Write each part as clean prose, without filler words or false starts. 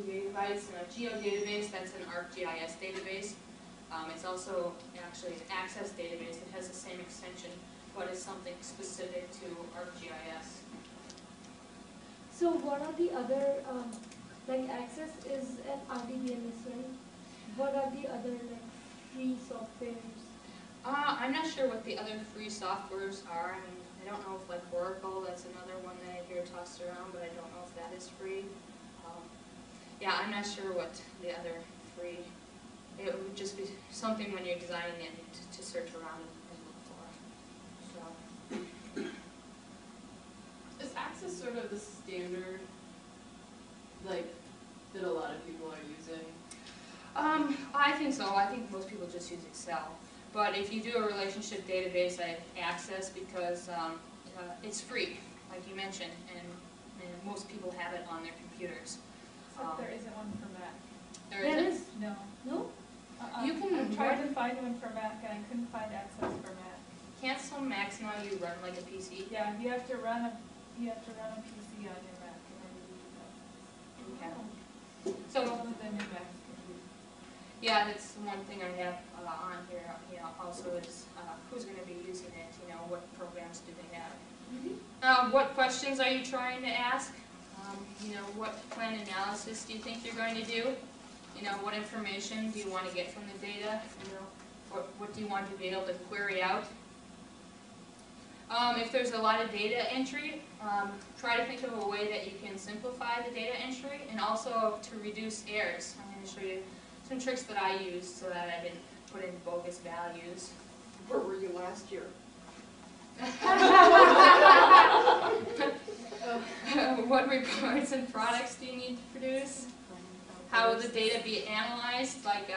gigabytes. And a geodatabase, that's an ArcGIS database. It's also actually an access database. It has the same extension, but it's something specific to ArcGIS. So what are the other, like access is an RDBMS, right? What are the other like free softwares? I'm not sure what the other free softwares are. I mean, I don't know if like Oracle, that's another one that I hear tossed around, but I don't know if that is free. Yeah, I'm not sure what the other free, it would just be something when you're designing it to search around and look for. So. Is Access sort of the standard, like, that a lot of people are using? I think so. I think most people just use Excel. But if you do a relationship database, I have Access because it's free, like you mentioned, and most people have it on their computers. Except there isn't one for Mac. There isn't? No. No? You can I tried to find one for Mac and I couldn't find Access for Mac. Can't some Macs now you run like a PC? Yeah, you have to run a PC on your Mac in order to use Access. Okay. So All of the new Macs can use. yeah, that's one thing I have on here. You know, also is who's going to be using it. You know, what programs do they have? Mm-hmm. What questions are you trying to ask? You know, what plan analysis do you think you're going to do? You know, what information do you want to get from the data? You know, what do you want to be able to query out? If there's a lot of data entry, try to think of a way that you can simplify the data entry and also to reduce errors. I'm going to show you some tricks that I use so that I didn't put in bogus values. Where were you last year? What reports and products do you need to produce? How will the data be analyzed? Like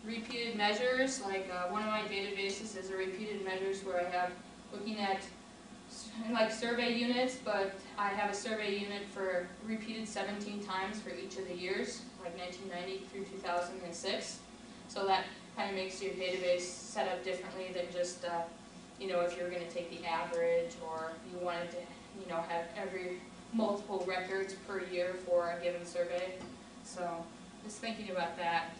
repeated measures, like one of my databases is a repeated measures where I have looking at like survey units, but I have a survey unit for repeated 17 times for each of the years, like 1990 through 2006. So that kind of makes your database set up differently than just, you know, if you were going to take the average or you wanted to, you know, have every multiple records per year for a given survey. So just thinking about that.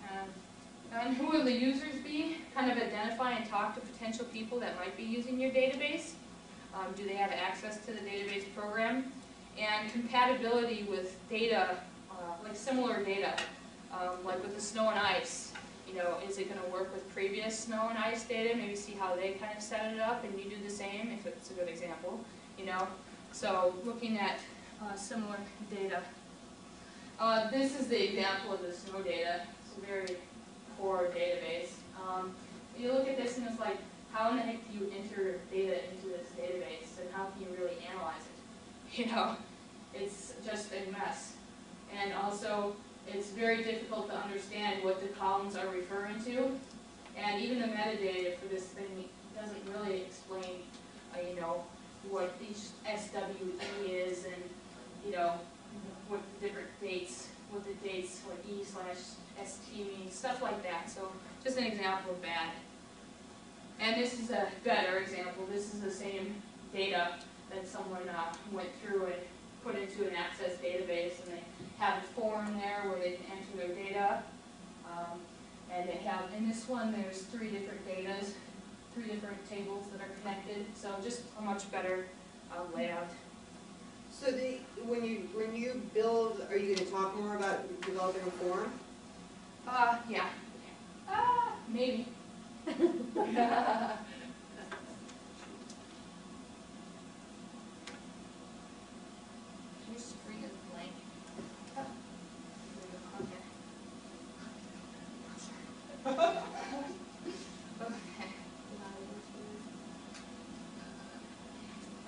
And who will the users be? Kind of identify and talk to potential people that might be using your database. Do they have access to the database program? And compatibility with data, like similar data, like with the snow and ice. You know, is it going to work with previous snow and ice data? Maybe see how they kind of set it up and you do the same if it's a good example. You know, so looking at similar data. This is the example of the snow data. It's a very poor database. You look at this and it's like, how in the heck do you enter data into this database and how can you really analyze it? You know, it's just a mess. And also, it's very difficult to understand what the columns are referring to. And even the metadata for this thing doesn't really explain, you know, what each SWE is and, you know, what the different dates, what E/ST means, stuff like that. So just an example of bad. And this is a better example. This is the same data that someone went through and put into an Access database, and they have a form there where they can enter their data. And they have, in this one, there's 3 different datas, 3 different tables that are connected. So just a much better layout. So when you build, are you going to talk more about developing a form? Yeah. Maybe. Your screen is blank.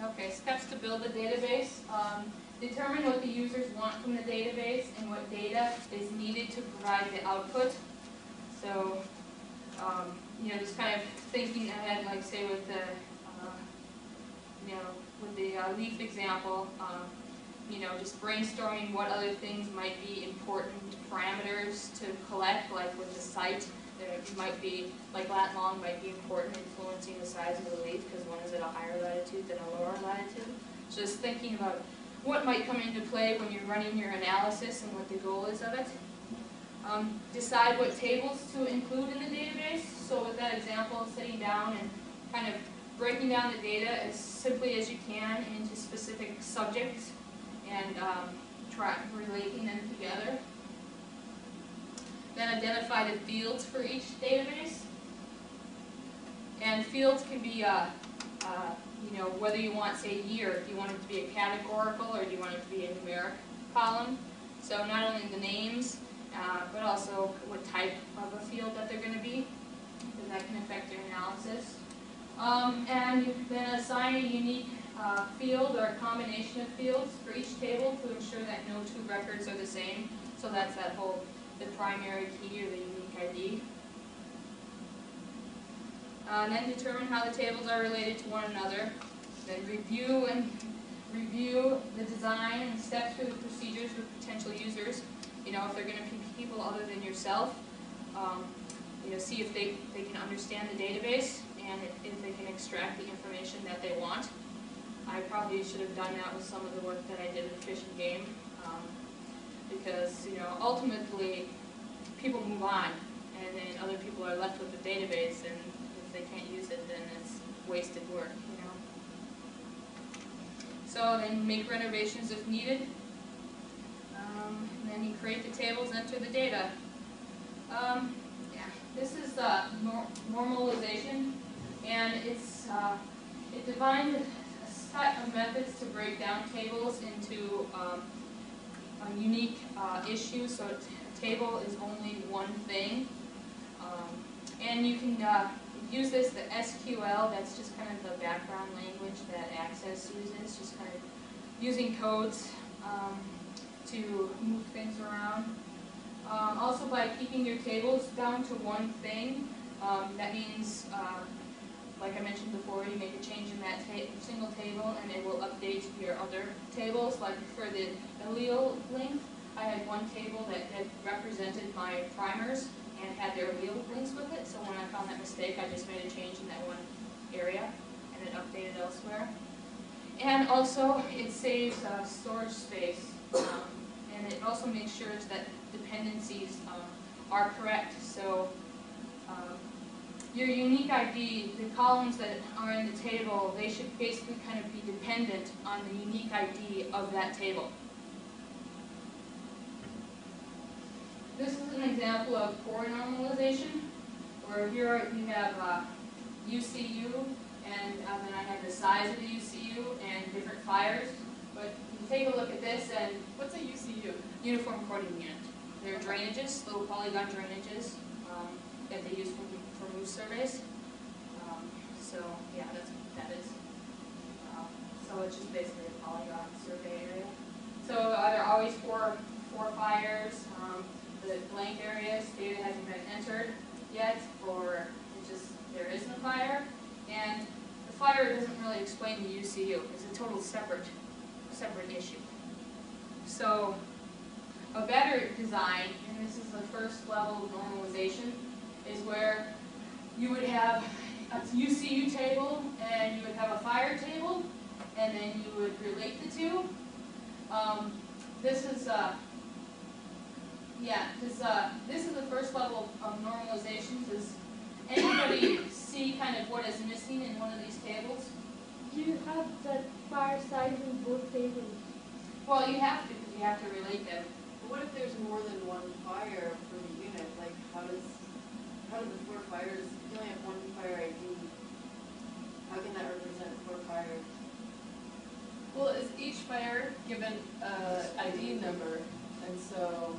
Okay, steps to build a database. Determine what the users want from the database and what data is needed to provide the output. So, you know, just kind of thinking ahead, like say with the, you know, with the leaf example, you know, just brainstorming what other things might be important parameters to collect, like with the site. There might be, like lat long might be important, influencing the size of the leaf, because one is at a higher latitude than a lower latitude. So just thinking about what might come into play when you're running your analysis and what the goal is of it. Decide what tables to include in the database. So with that example, sitting down and kind of breaking down the data as simply as you can into specific subjects and relating them together. Then identify the fields for each database. And fields can be, whether you want, say, year, if you want it to be a categorical or do you want it to be a numeric column. So not only the names, but also what type of a field that they're going to be, because that can affect your analysis. And you can then assign a unique field or a combination of fields for each table to ensure that no two records are the same. So that's that whole, the primary key or the unique ID. And then determine how the tables are related to one another. Then review the design and steps through the procedures with potential users. If they're going to be people other than yourself, see if they can understand the database and if they can extract the information that they want. I probably should have done that with some of the work that I did with Fish and Game, because ultimately people move on, and then other people are left with the database, and if they can't use it, then it's wasted work. So then make renovations if needed. And then you create the tables, enter the data. This is normalization, and it defines a set of methods to break down tables into a unique issue. So a table is only one thing, and you can use this, the SQL, that's just kind of the background language that Access uses, just kind of using codes to move things around. Also, by keeping your tables down to one thing, that means, like I mentioned before, you make a change in that single table and it will update your other tables. Like for the allele length, I had one table that represented my primers and had their allele links with it, so when I found that mistake, I just made a change in that one area and it updated elsewhere. And also, it saves storage space, and it also makes sure that dependencies are correct. So your unique ID, the columns that are in the table, they should basically kind of be dependent on the unique ID of that table. This is an example of core normalization, where here you have UCU, and then I have the size of the UCU and different fires. But you take a look at this, and What's a UCU? uniform coding unit. They're drainages, little polygon drainages that they use for roof surveys. So yeah, that's what that is. So it's just basically a polygon survey area. So there are always four fires. The blank areas, data hasn't been entered yet, or there isn't a fire. And the fire doesn't really explain the UCU. It's a total separate issue. So a better design, and this is the first level of normalization, is where you would have a UCU table and you would have a fire table, and then you would relate the two. This is the first level of normalization. Does anybody see kind of what is missing in one of these tables? You have that fire size in both tables. Well, you have to, because you have to relate them. But what if there's more than one fire per unit? Like, how do the 4 fires, if you only have one fire ID, how can that represent 4 fires? Well, is each fire given an ID number, and so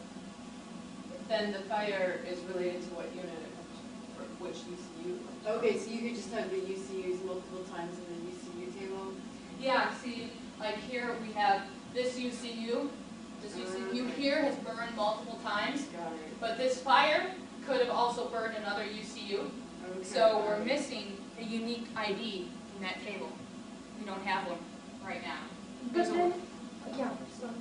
then the fire is related to what unit it comes from, or which UCU? Okay, so you could just have the UCUs multiple times in the UCU table? Yeah, see, like here we have this UCU. This UCU here has burned multiple times, Got it. but this fire could have also burned another UCU. Okay. So we're missing a unique ID in that table. We don't have one right now. But then, yeah, sorry.